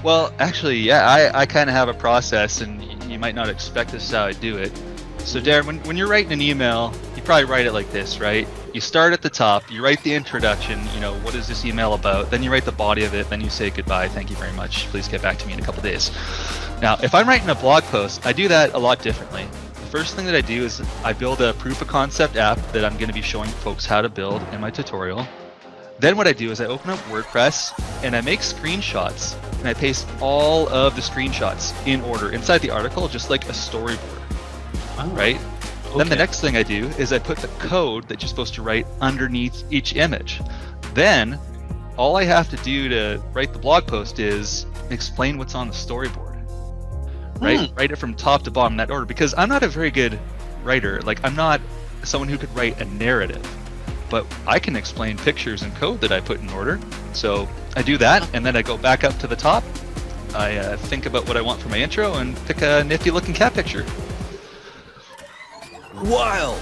Well, actually, yeah, I kind of have a process, and you might not expect this is how I do it. So, Darren, when you're writing an email, you probably write it like this, right? You start at the top, you write the introduction, what is this email about? Then you write the body of it, then you say goodbye, thank you very much, please get back to me in a couple days. Now, if I'm writing a blog post, I do that a lot differently. The first thing that I do is I build a proof of concept app that I'm going to be showing folks how to build in my tutorial. Then what I do is I open up WordPress and I make screenshots and I paste all of the screenshots in order inside the article, just like a storyboard, right? Okay. Then the next thing I do is I put the code that you're supposed to write underneath each image. Then all I have to do to write the blog post is explain what's on the storyboard, right? Write it from top to bottom in that order, because I'm not a very good writer. Like, I'm not someone who could write a narrative, but I can explain pictures and code that I put in order. So I do that, and then I go back up to the top. I think about what I want for my intro and pick a nifty looking cat picture. Wild!